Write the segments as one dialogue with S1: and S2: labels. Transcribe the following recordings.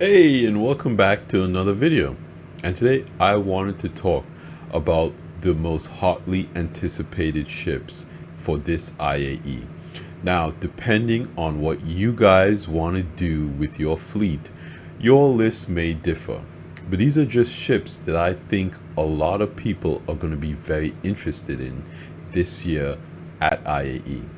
S1: Hey, and welcome back to another video. And today I wanted to talk about the most hotly anticipated ships for this IAE. Now, depending on what you guys want to do with your fleet, your list may differ. But these are just ships that I think a lot of people are going to be very interested in this year at IAE.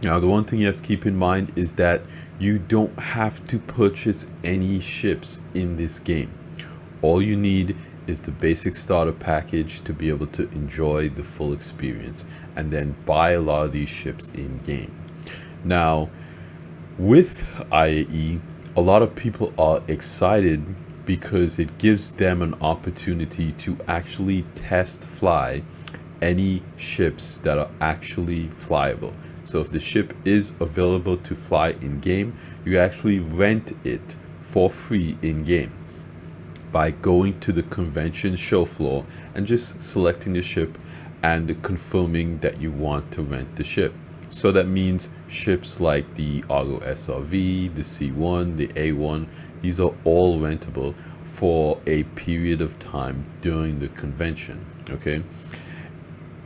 S1: Now, the one thing you have to keep in mind is that you don't have to purchase any ships in this game. All you need is the basic starter package to be able to enjoy the full experience and then buy a lot of these ships in game. Now, with IAE, a lot of people are excited because it gives them an opportunity to actually test fly any ships that are actually flyable. So if the ship is available to fly in game, you actually rent it for free in game by going to the convention show floor and just selecting the ship and confirming that you want to rent the ship. So that means ships like the Argo SRV, the C1, the A1, these are all rentable for a period of time during the convention. Okay.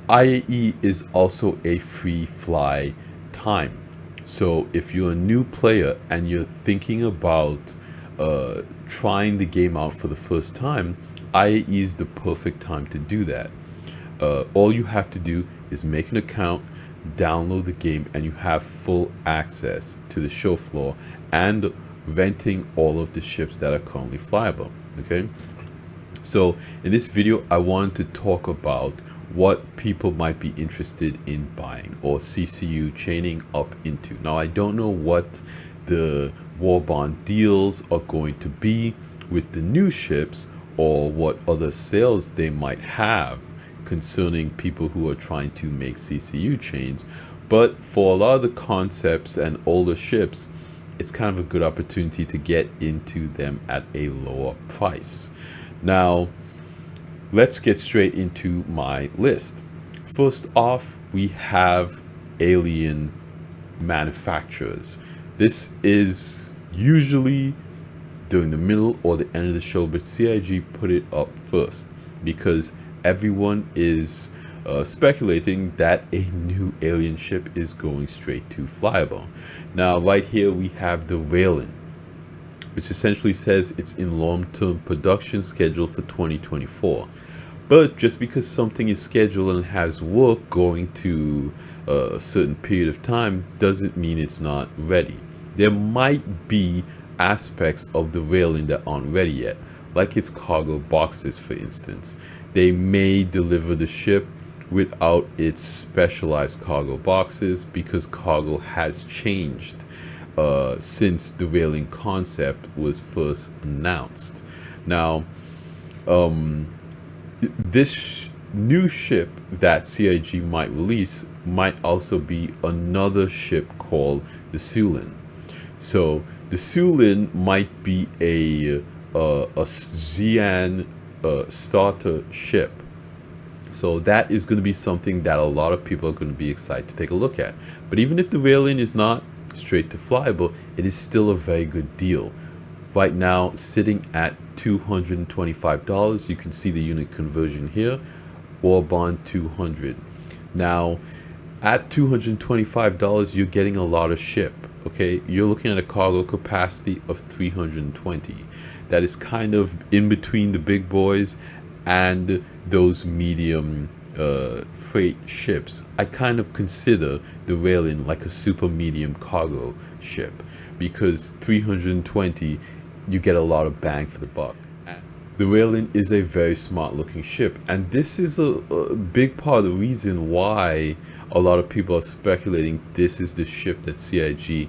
S1: IAE is also a free fly time. So if you're a new player and you're thinking about trying the game out for the first time, IAE is the perfect time to do that. All you have to do is make an account, download the game, and you have full access to the show floor and renting all of the ships that are currently flyable. Okay. So in this video, I wanted to talk about what people might be interested in buying or CCU chaining up into. Now, I don't know what the war bond deals are going to be with the new ships or what other sales they might have concerning people who are trying to make CCU chains. But for a lot of the concepts and older ships, it's kind of a good opportunity to get into them at a lower price. Now, let's get straight into my list. First off, we have alien manufacturers. This is usually during the middle or the end of the show, but CIG put it up first because everyone is speculating that a new alien ship is going straight to flyable. Now, right here we have the Referral, which essentially says it's in long-term production schedule for 2024. But just because something is scheduled and has work going to a certain period of time doesn't mean it's not ready. There might be aspects of the railing that aren't ready yet, like its cargo boxes, for instance. They may deliver the ship without its specialized cargo boxes because cargo has changed since the railing concept was first announced. Now, this new ship that CIG might release might also be another ship called the Sulin. So the Sulin might be a Xi'an starter ship. So that is going to be something that a lot of people are going to be excited to take a look at. But even if the railing is not straight to flyable, it is still a very good deal. Right now, sitting at $225. You can see the unit conversion here, or bond 200. Now, at $225, you're getting a lot of ship. Okay, you're looking at a cargo capacity of 320. That is kind of in between the big boys and those medium freight ships. I kind of consider the railing like a super medium cargo ship because 320, you get a lot of bang for the buck. The Railing is a very smart looking ship, and this is a big part of the reason why a lot of people are speculating this is the ship that CIG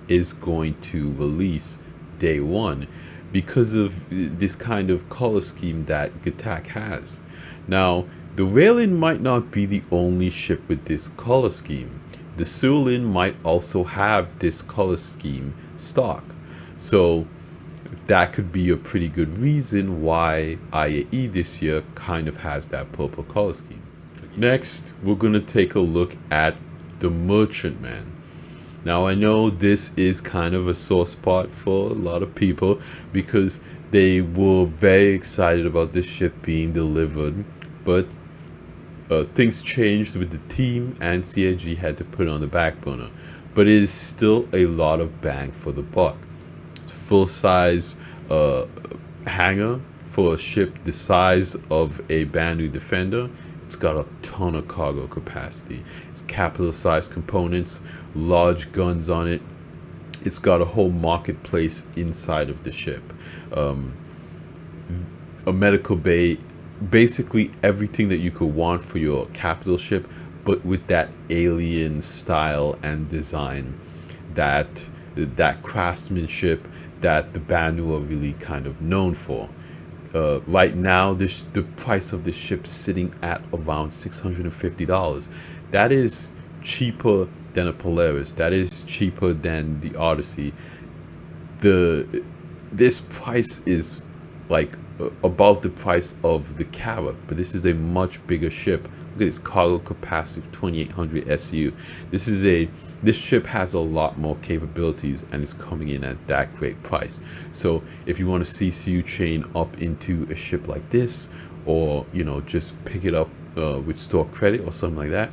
S1: is going to release day one because of this kind of color scheme that GTAC has. Now, the Railing might not be the only ship with this color scheme. The Sulin might also have this color scheme stock. So that could be a pretty good reason why IAE this year kind of has that purple color scheme. Next, we're going to take a look at the Merchantman. Now I know this is kind of a sore spot for a lot of people because they were very excited about this ship being delivered, but things changed with the team and CIG had to put it on the back burner. But it is still a lot of bang for the buck. It's full size hangar for a ship the size of a Banu Defender. It's got a ton of cargo capacity. It's capital size components, large guns on it. It's got a whole marketplace inside of the ship. A medical bay, basically everything that you could want for your capital ship, but with that alien style and design, that craftsmanship that the Banu are really kind of known for. Right now, the price of this ship sitting at around $650. That is cheaper than a Polaris. That is cheaper than the Odyssey. This price is like about the price of the Carib, but this is a much bigger ship. Look at its cargo capacity of 2,800 SU. This ship has a lot more capabilities and is coming in at that great price. So if you want to CCU chain up into a ship like this, or just pick it up with store credit or something like that,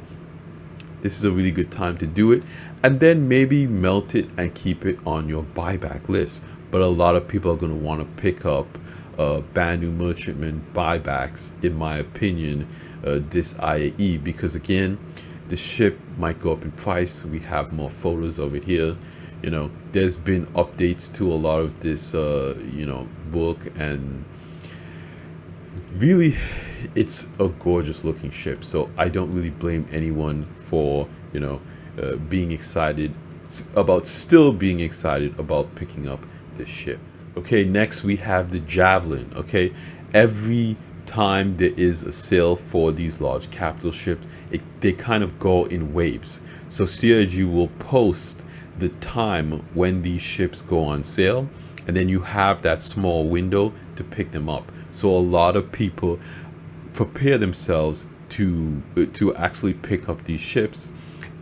S1: this is a really good time to do it, and then maybe melt it and keep it on your buyback list. But a lot of people are going to want to pick up Banu merchantman buybacks, in my opinion, this IAE, because again, the ship might go up in price. We have more photos of it here. There's been updates to a lot of this book, and really it's a gorgeous looking ship. So I don't really blame anyone for being excited about picking up this ship. Okay, next we have the Javelin. Okay, every time there is a sale for these large capital ships, they kind of go in waves. So CIG will post the time when these ships go on sale, and then you have that small window to pick them up. So a lot of people prepare themselves to actually pick up these ships,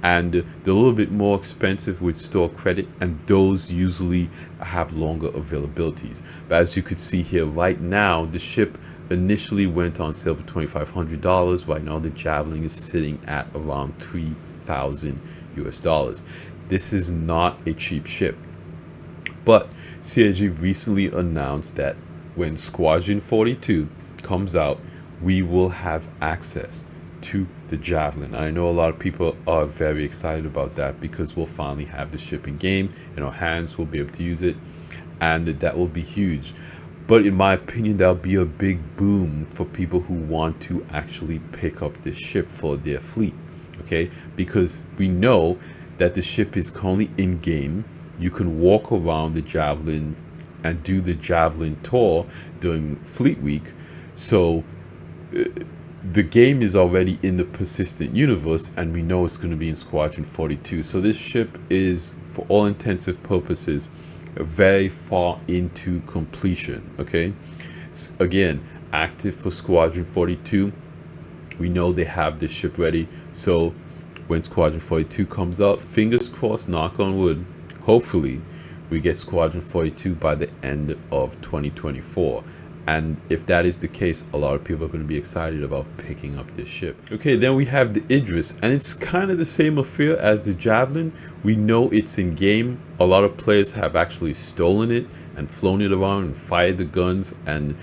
S1: and they're a little bit more expensive with store credit, and those usually have longer availabilities. But as you could see here right now, the ship initially went on sale for $2,500. Right now the Javelin is sitting at around $3,000 US. This is not a cheap ship, but CIG recently announced that when Squadron 42 comes out, we will have access to the Javelin. I know a lot of people are very excited about that because we'll finally have the ship in game in our hands. We'll be able to use it, and that will be huge. But in my opinion, that'll be a big boom for people who want to actually pick up this ship for their fleet. Okay, because we know that the ship is currently in game. You can walk around the Javelin and do the Javelin tour during Fleet Week. So the game is already in the persistent universe, and we know it's going to be in Squadron 42. So this ship is, for all intensive purposes, very far into completion. Okay, again, active for Squadron 42. We know they have this ship ready. So when Squadron 42 comes out, fingers crossed, knock on wood, hopefully we get Squadron 42 by the end of 2024. And if that is the case, a lot of people are going to be excited about picking up this ship. Okay, then we have the Idris, and it's kind of the same affair as the Javelin. We know it's in game. A lot of players have actually stolen it and flown it around and fired the guns, and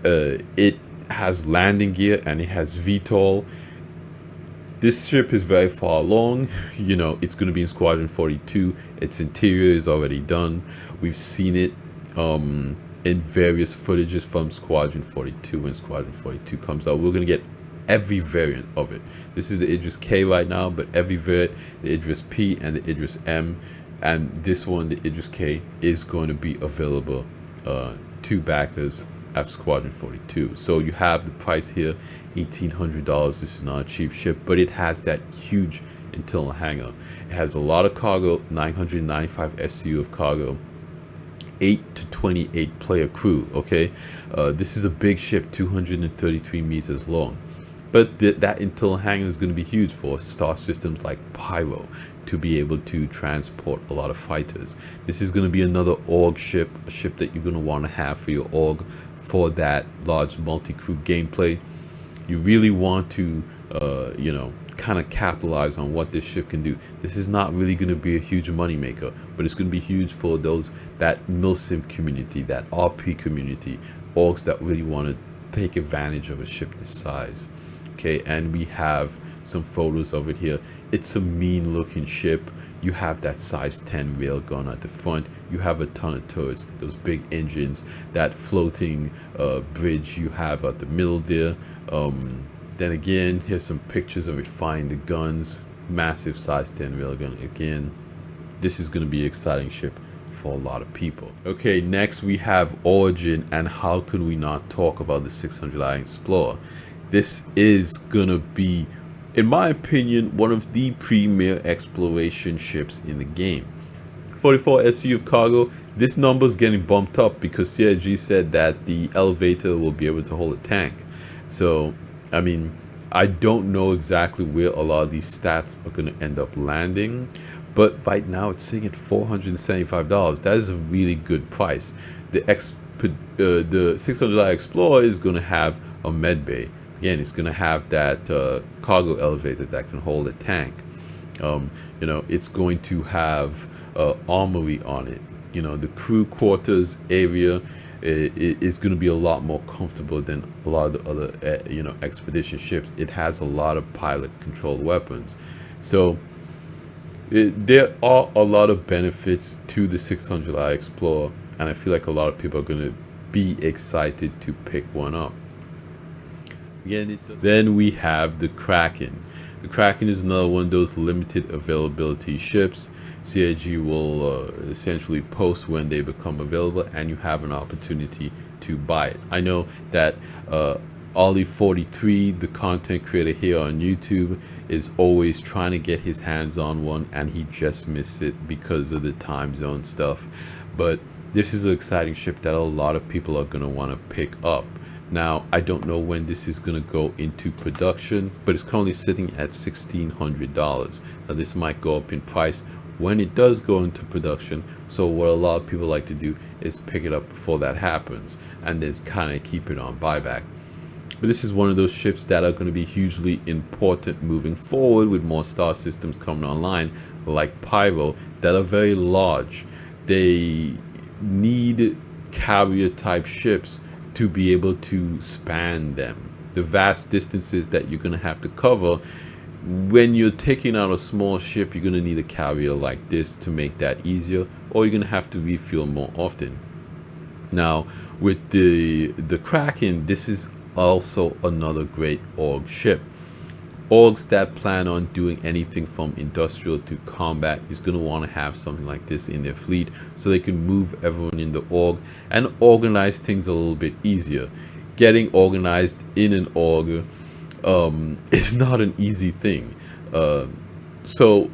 S1: it has landing gear and it has VTOL. This ship is very far along. It's going to be in Squadron 42. Its interior is already done. We've seen it in various footages from Squadron 42. When Squadron 42 comes out, we're going to get every variant of it. This is the Idris K right now, but every variant, the Idris P and the Idris M, and this one, the Idris K, is going to be available to backers at Squadron 42. So you have the price here, $1,800. This is not a cheap ship, but it has that huge internal hangar. It has a lot of cargo, 995 SU of cargo, 8 to 28 player crew. Okay, this is a big ship, 233 meters long, but that internal hangar is going to be huge for star systems like Pyro, to be able to transport a lot of fighters. This is going to be another org ship, a ship that you're going to want to have for your org for that large multi-crew gameplay. You really want to you know, kind of capitalize on what this ship can do. This is not really going to be a huge money maker, but it's going to be huge for those, that milsim community, that RP community, orgs that really want to take advantage of a ship this size. Okay, and we have some photos of it here. It's a mean looking ship. You have that size 10 railgun at the front. You have a ton of turrets, those big engines, that floating bridge you have at the middle there. Then again, here's some pictures of it firing the guns. Massive size 10 railgun. Again, this is going to be an exciting ship for a lot of people. Okay, next we have Origin, and how could we not talk about the 600i Explorer? This is going to be, in my opinion, one of the premier exploration ships in the game. 44 SU of cargo. This number is getting bumped up because CIG said that the elevator will be able to hold a tank. So I mean, I don't know exactly where a lot of these stats are going to end up landing, but right now it's sitting at $475. That is a really good price. The 600i Explorer is going to have a med bay. Again, it's going to have that cargo elevator that can hold a tank. You know, it's going to have armory on it. You know, the crew quarters area is going to be a lot more comfortable than a lot of the other you know, expedition ships. It has a lot of pilot controlled weapons, so there are a lot of benefits to the 600i Explorer, and I feel like a lot of people are going to be excited to pick one up. Again, then we have the Kraken. The Kraken is another one of those limited availability ships. CIG will essentially post when they become available, and you have an opportunity to buy it. I know that Ollie43, the content creator here on YouTube, is always trying to get his hands on one, and he just missed it because of the time zone stuff. But this is an exciting ship that a lot of people are going to want to pick up. Now, I don't know when this is going to go into production, but it's currently sitting at $1,600. Now, this might go up in price when it does go into production. So what a lot of people like to do is pick it up before that happens and then kind of keep it on buyback. But this is one of those ships that are going to be hugely important moving forward, with more star systems coming online like Pyro that are very large. They need carrier type ships to be able to span them. The vast distances that you're going to have to cover, when you're taking out a small ship, you're going to need a carrier like this to make that easier, or you're going to have to refuel more often. Now, with the Kraken, this is also another great org ship. Orgs that plan on doing anything from industrial to combat is going to want to have something like this in their fleet, so they can move everyone in the org and organize things a little bit easier. Getting organized in an org is not an easy thing. So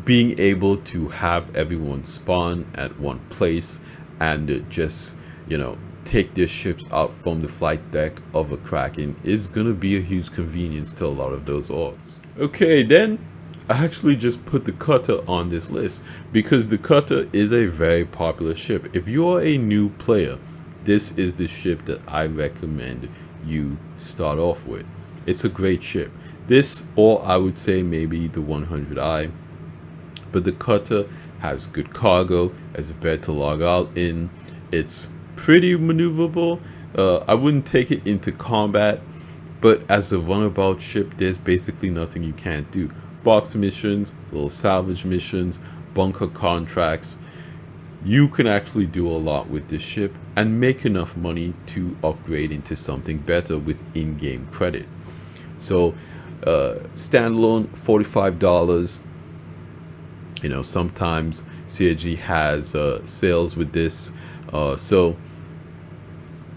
S1: being able to have everyone spawn at one place and just, you know, take their ships out from the flight deck of a Kraken is going to be a huge convenience to a lot of those orgs. Okay, then I actually just put the Cutter on this list because the Cutter is a very popular ship. If you are a new player, this is the ship that I recommend you start off with. It's a great ship. This, or I would say maybe the 100i, but the Cutter has good cargo, has a bed to log out in. It's pretty maneuverable. I wouldn't take it into combat, but as a runabout ship, there's basically nothing you can't do. Box missions, little salvage missions, bunker contracts. You can actually do a lot with this ship and make enough money to upgrade into something better with in-game credit. So standalone $45. You know, sometimes CIG has sales with this. So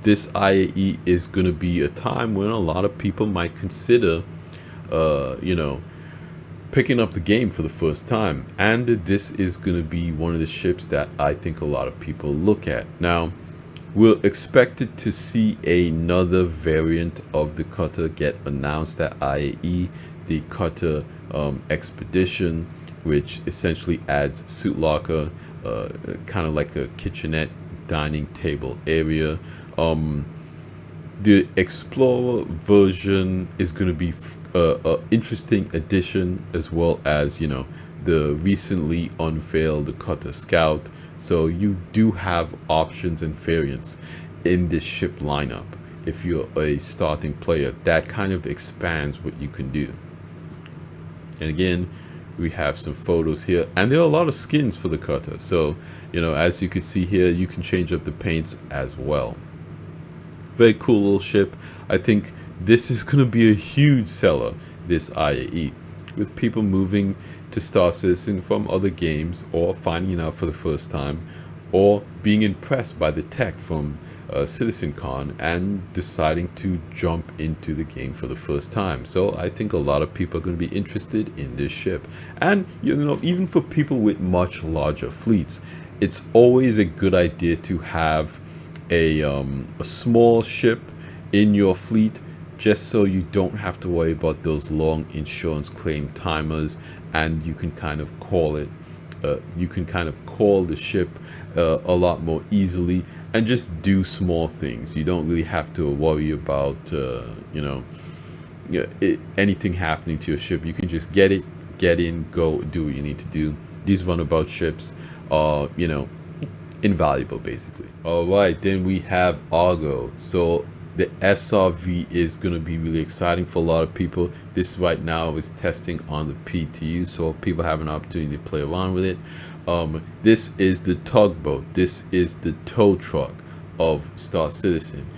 S1: this IAE is going to be a time when a lot of people might consider, you know, picking up the game for the first time. And this is going to be one of the ships that I think a lot of people look at. Now, we're expected to see another variant of the Cutter get announced at IAE, the Cutter Expedition. which essentially adds suit locker, kind of like a kitchenette dining table area. The Explorer version is going to be a interesting addition, as well as, you know, the recently unveiled Cutter Scout. So you do have options and variants in this ship lineup. If you're a starting player, that kind of expands what you can do. And again, we have some photos here, and there are a lot of skins for the cutter. So, you know, as you can see here, you can change up the paints as well. Very cool little ship. I think this is going to be a huge seller, this IAE, with people moving to Star Citizen from other games, or finding it out for the first time, or being impressed by the tech from CitizenCon and deciding to jump into the game for the first time. So I think a lot of people are going to be interested in this ship. And, you know, even for people with much larger fleets, it's always a good idea to have a small ship in your fleet, just so you don't have to worry about those long insurance claim timers, and you can kind of call it you can kind of call the ship a lot more easily and just do small things. You don't really have to worry about you know, anything happening to your ship. You can just get in, go, do what you need to do. These runabout ships are, you know, invaluable basically. All right, then we have Argo. So the SRV is going to be really exciting for a lot of people. This right now is testing on the PTU, so people have an opportunity to play around with it. This is the tugboat. This is the tow truck of Star Citizen.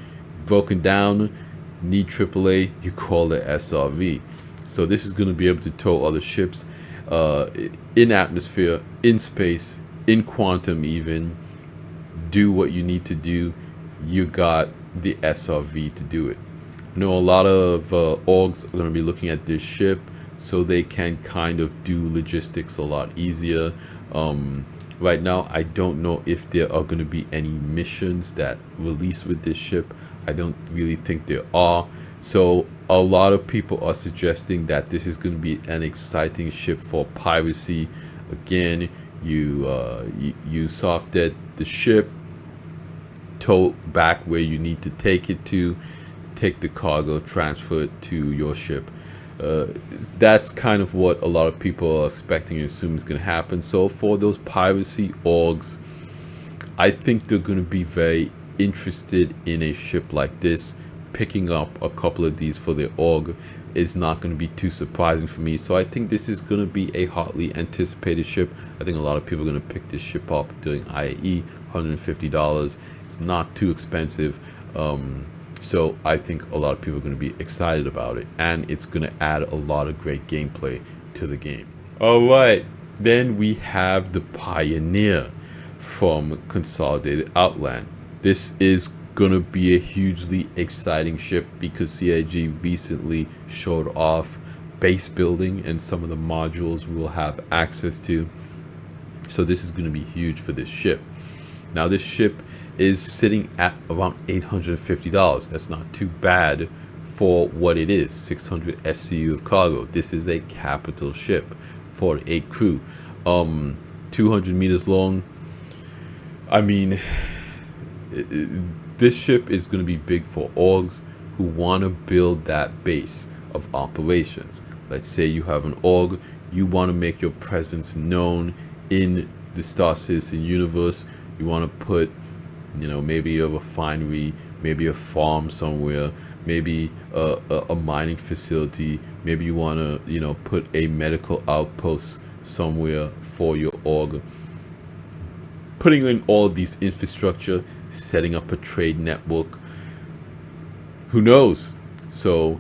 S1: Broken down, need AAA, you call it SRV. So this is going to be able to tow other ships in atmosphere, in space, in quantum even. Do what you need to do. You got the SRV to do it. I know a lot of orgs are going to be looking at this ship so they can kind of do logistics a lot easier. Right now, I don't know if there are going to be any missions that release with this ship. I don't really think there are. So a lot of people are suggesting that this is going to be an exciting ship for piracy. Again, you soft dead the ship, tow back where you need to take it to, take the cargo, transfer it to your ship. That's kind of what a lot of people are expecting and assume is going to happen. So for those piracy orgs, I think they're going to be very interested in a ship like this. Picking up a couple of these for their org is not going to be too surprising for me. So I think this is going to be a hotly anticipated ship. I think a lot of people are going to pick this ship up during IAE. $150. It's not too expensive. So I think a lot of people are going to be excited about it, and it's going to add a lot of great gameplay to the game. All right, then we have the Pioneer from Consolidated Outland. This is going to be a hugely exciting ship because CIG recently showed off base building and some of the modules we will have access to. So this is going to be huge for this ship. Now this ship is sitting at around $850. That's not too bad for what it is. 600 SCU of cargo. This is a capital ship for 8 crew. 200 meters long. I mean, this ship is going to be big for orgs who want to build that base of operations. Let's say you have an org, you want to make your presence known in the Star Citizen universe. You want to put, you know, maybe a refinery, maybe a farm somewhere, maybe a mining facility. Maybe you want to, you know, put a medical outpost somewhere for your org. Putting in all of these infrastructure, setting up a trade network. Who knows? So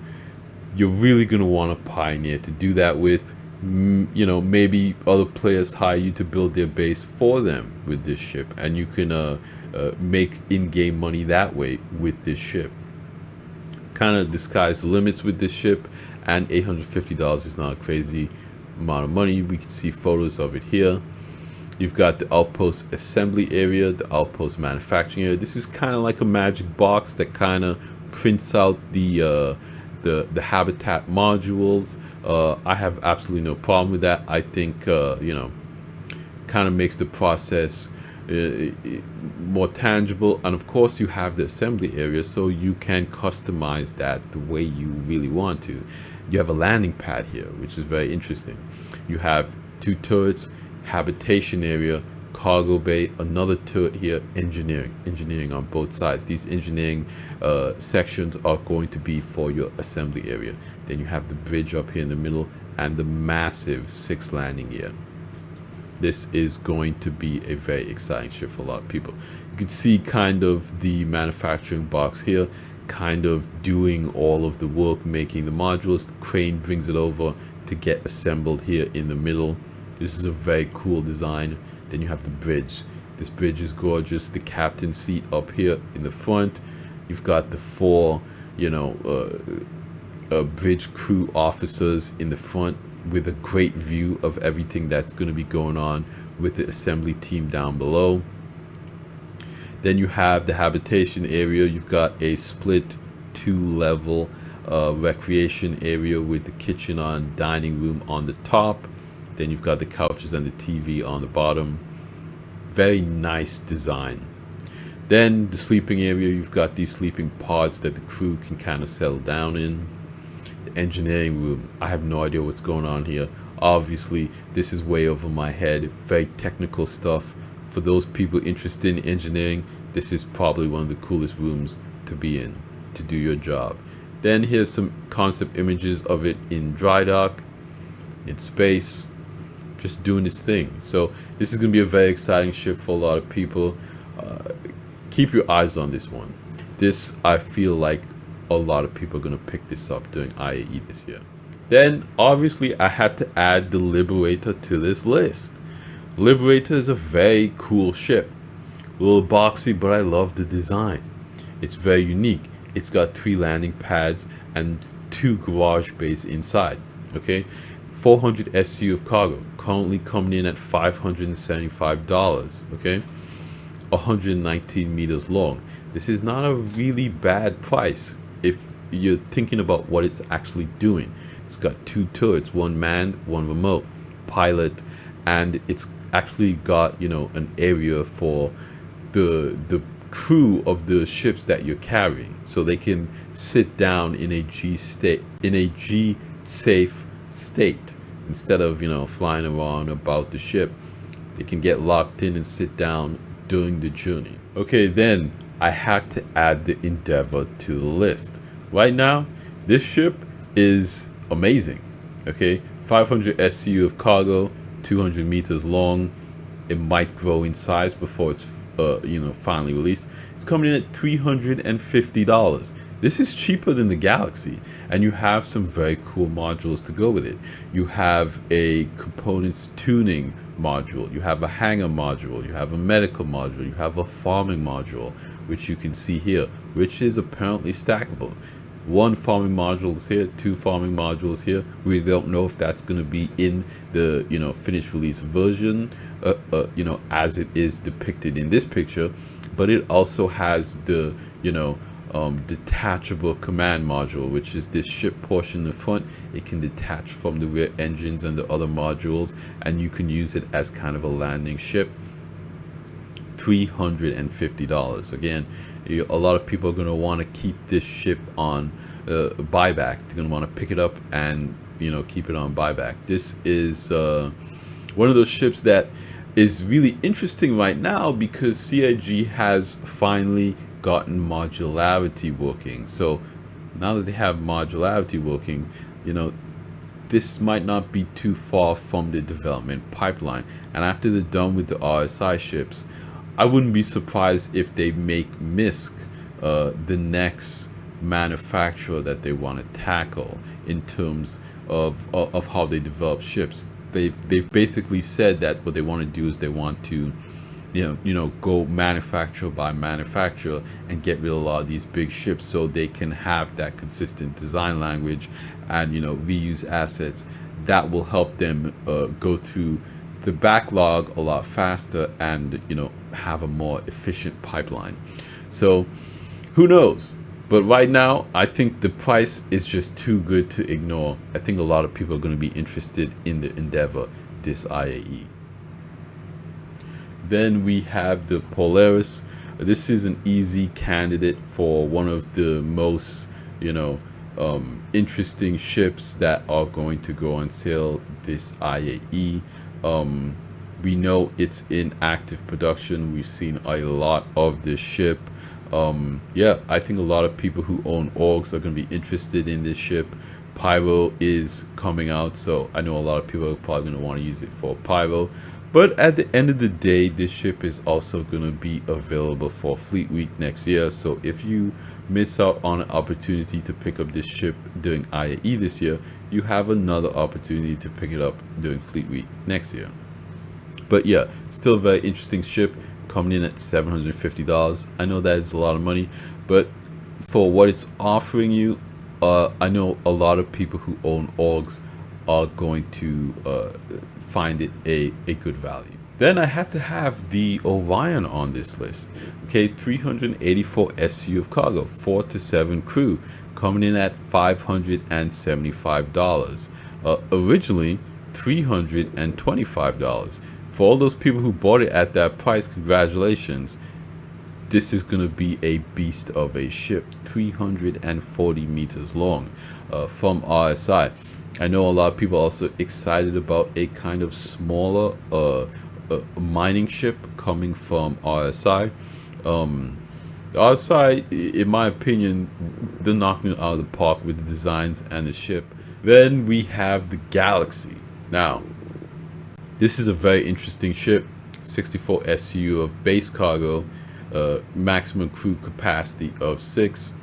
S1: you're really going to want a Pioneer to do that with. You know, maybe other players hire you to build their base for them with this ship, and you can make in-game money that way with this ship. Kind of the sky's the limits with this ship, and $850 is not a crazy amount of money. We can see photos of it here. You've got the outpost assembly area, the outpost manufacturing area. This is kind of like a magic box that kind of prints out the the habitat modules. I have absolutely no problem with that. I think kind of makes the process more tangible. And of course you have the assembly area, so you can customize that the way you really want to. You have a landing pad here, which is very interesting. You have 2 turrets, habitation area, cargo bay, another turret here, engineering on both sides. These engineering sections are going to be for your assembly area. Then you have the bridge up here in the middle and the massive 6 landing gear. This is going to be a very exciting ship for a lot of people. You can see kind of the manufacturing box here, kind of doing all of the work, making the modules. The crane brings it over to get assembled here in the middle. This is a very cool design. Then you have the bridge. This bridge is gorgeous. The captain's seat up here in the front. You've got the 4 bridge crew officers in the front, with a great view of everything that's going to be going on with the assembly team down below. Then you have the habitation area. You've got a split 2-level recreation area with the kitchen on, dining room on the top. Then you've got the couches and the TV on the bottom. Very nice design. Then the sleeping area, you've got these sleeping pods that the crew can kind of settle down in. The engineering room, I have no idea what's going on here. Obviously this is way over my head. Very technical stuff. For those people interested in engineering, this is probably one of the coolest rooms to be in, to do your job. Then here's some concept images of it in dry dock, in space, just doing its thing. So this is going to be a very exciting ship for a lot of people. Keep your eyes on this one. This, I feel like a lot of people are going to pick this up during IAE this year. Then obviously I had to add the Liberator to this list. Liberator is a very cool ship. A little boxy, but I love the design. It's very unique. It's got 3 landing pads and 2 garage bays inside. Okay, 400 SU of cargo, currently coming in at $575. Okay, 119 meters long. This is not a really bad price if you're thinking about what it's actually doing. It's got 2 turrets, 1 manned, 1 remote, pilot, and it's actually got, you know, an area for the crew of the ships that you're carrying, so they can sit down in a G safe state instead of, you know, flying around about the ship. They can get locked in and sit down during the journey. Okay, then I had to add the Endeavor to the list. Right now, this ship is amazing. Okay, 500 SCU of cargo, 200 meters long. It might grow in size before it's finally released. It's coming in at $350. This is cheaper than the Galaxy, and you have some very cool modules to go with it. You have a components tuning module, you have a hangar module, you have a medical module, you have a farming module, which you can see here, which is apparently stackable. 1 farming module is here, 2 farming modules here. We don't know if that's going to be in the finished release version, as it is depicted in this picture, but it also has the detachable command module, which is this ship portion in the front. It can detach from the rear engines and the other modules, and you can use it as kind of a landing ship. $350. Again, a lot of people are going to want to keep this ship on buyback. They're going to want to pick it up and keep it on buyback. This is one of those ships that is really interesting right now because CIG has finally gotten modularity working. So now that they have modularity working, this might not be too far from the development pipeline. And after they're done with the RSI ships, I wouldn't be surprised if they make MISC the next manufacturer that they want to tackle in terms of how they develop ships. They've basically said that what they want to do is they want to go manufacturer by manufacturer and get rid of a lot of these big ships, so they can have that consistent design language and reuse assets that will help them go through the backlog a lot faster and have a more efficient pipeline. So who knows, But right now, I think the price is just too good to ignore. I think a lot of people are going to be interested in the Endeavor, this IAE. Then we have the Polaris. This is an easy candidate for one of the most, interesting ships that are going to go on sale this IAE. We know it's in active production. We've seen a lot of this ship. Yeah, I think a lot of people who own orgs are going to be interested in this ship. Pyro is coming out, so I know a lot of people are probably going to want to use it for Pyro. But at the end of the day, this ship is also going to be available for Fleet Week next year. So if you miss out on an opportunity to pick up this ship during IAE this year, you have another opportunity to pick it up during Fleet Week next year. But yeah, still a very interesting ship, coming in at $750. I know that is a lot of money, but for what it's offering you, I know a lot of people who own orgs are going to find it a good value. Then I have to have the Orion on this list. Okay, 384 SU of cargo, 4 to 7 crew, coming in at $575. Originally $325. For all those people who bought it at that price, congratulations. This is going to be a beast of a ship, 340 meters long, from RSI. I know a lot of people are also excited about a kind of smaller mining ship coming from RSI. RSI, in my opinion, they're knocking it out of the park with the designs and the ship. Then we have the Galaxy. Now, this is a very interesting ship, 64 SU of base cargo, maximum crew capacity of 6,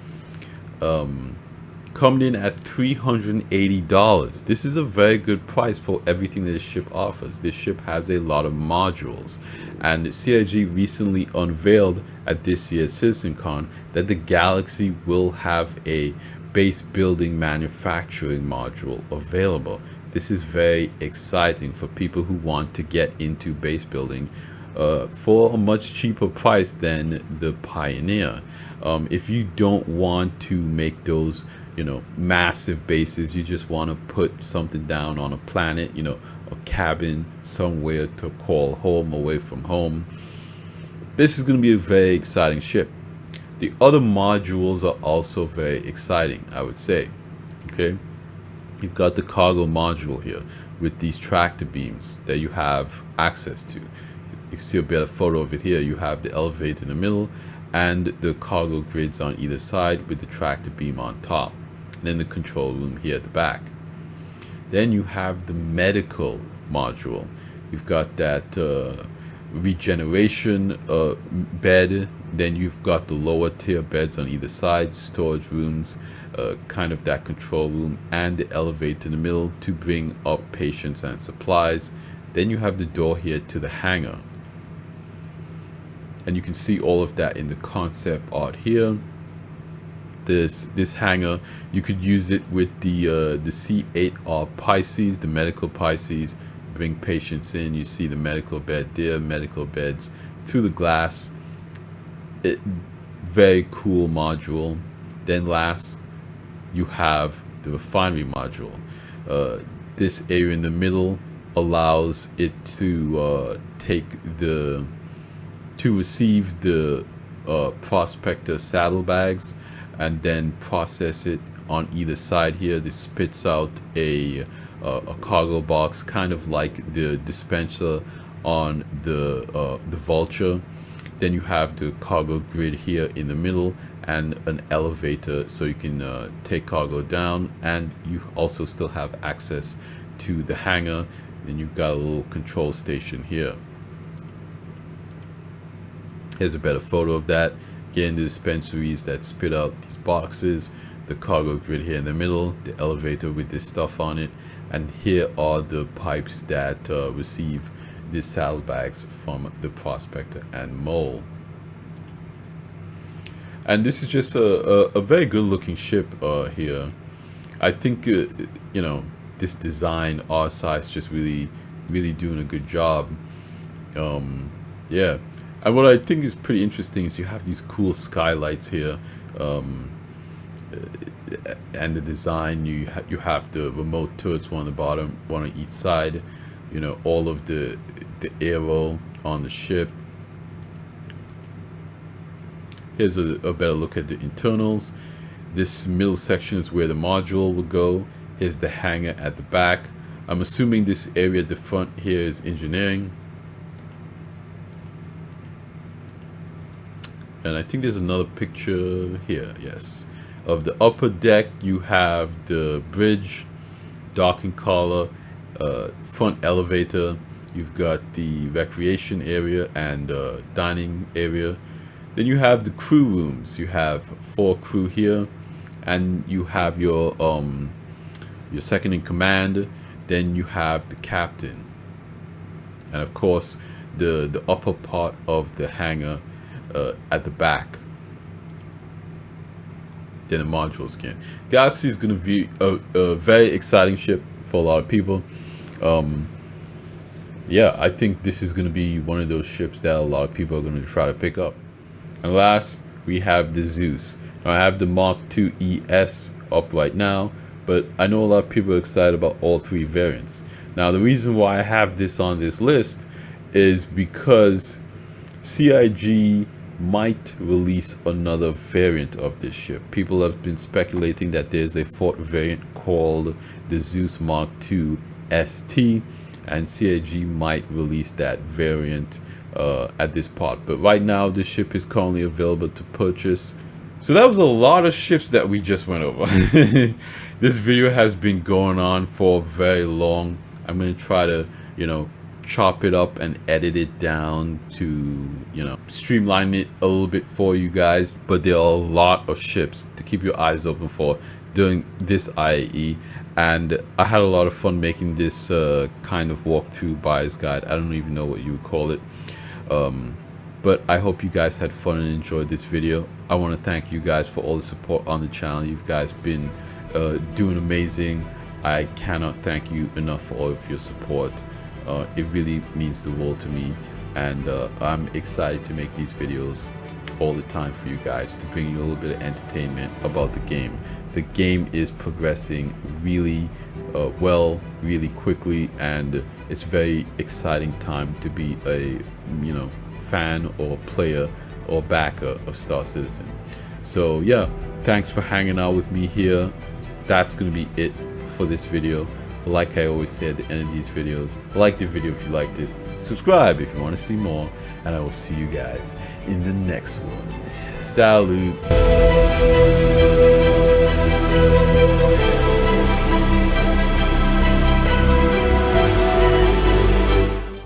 S1: coming in at $380. This is a very good price for everything that this ship offers. This ship has a lot of modules, and CIG recently unveiled at this year's CitizenCon that the Galaxy will have a base building manufacturing module available. This is very exciting for people who want to get into base building for a much cheaper price than the Pioneer. If you don't want to make those, massive bases, you just want to put something down on a planet, a cabin somewhere to call home, away from home. This is going to be a very exciting ship. The other modules are also very exciting, I would say. Okay. You've got the cargo module here with these tractor beams that you have access to. You can see a better photo of it here. You have the elevator in the middle and the cargo grids on either side with the tractor beam on top. And then the control room here at the back. Then you have the medical module. You've got that regeneration bed. Then you've got the lower tier beds on either side, storage rooms, kind of that control room, and the elevator in the middle to bring up patients and supplies. Then you have the door here to the hangar, and you can see all of that in the concept art here. This hangar, you could use it with the C8R Pisces, the medical Pisces. Bring patients in. You see the medical bed there, medical beds through the glass. Very cool module. Then last, you have the refinery module. This area in the middle allows it to receive the prospector saddlebags and then process it on either side here. This spits out a cargo box, kind of like the dispenser on the Vulture. Then you have the cargo grid here in the middle and an elevator so you can take cargo down, and you also still have access to the hangar. Then you've got a little control station here. Here's a better photo of that. Again, the dispensaries that spit out these boxes, the cargo grid here in the middle, the elevator with this stuff on it, and here are the pipes that receive the saddlebags from the prospector and mole. And this is just a very good looking ship here. I think this design, our size, just really doing a good job. Yeah. And what I think is pretty interesting is you have these cool skylights here. and the design. You have the remote turrets, one on the bottom, one on each side. You know, all of the aero on the ship. Here's a better look at the internals. This middle section is where the module will go. Here's the hangar at the back. I'm assuming this area at the front here is engineering. And I think there's another picture here, yes. Of the upper deck, you have the bridge, docking collar, front elevator. You've got the recreation area and dining area. Then you have the crew rooms. You have 4 crew here, and you have your second in command. Then you have the captain, and of course the upper part of the hangar at the back. Then the modules again. Galaxy is going to be a very exciting ship for a lot of people. Yeah, I think this is going to be one of those ships that a lot of people are going to try to pick up. And last, we have the Zeus. Now, I have the Mark II ES up right now, but I know a lot of people are excited about all 3 variants. Now, the reason why I have this on this list is because CIG might release another variant of this ship. People have been speculating that there's a 4th variant called the Zeus Mark II ST, and CIG might release that variant at this part. But right now, this ship is currently available to purchase. So that was a lot of ships that we just went over. This video has been going on for very long. I'm going to try to, you know, chop it up and edit it down to, you know, streamline it a little bit for you guys. But there are a lot of ships to keep your eyes open for during this IAE, and I had a lot of fun making this kind of walkthrough buyer's guide. I don't even know what you would call it, but I hope you guys had fun and enjoyed this video. I want to thank you guys for all the support on the channel. You guys been doing amazing. I cannot thank you enough for all of your support. It really means the world to me, and I'm excited to make these videos all the time for you guys, to bring you a little bit of entertainment about the game. The game is progressing really well, really quickly, and it's very exciting time to be a, you know, fan or player or backer of Star Citizen. So yeah, thanks for hanging out with me here. That's gonna be it for this video. Like I always say at the end of these videos, like the video if you liked it, subscribe if you want to see more, and I will see you guys in the next one. Salute.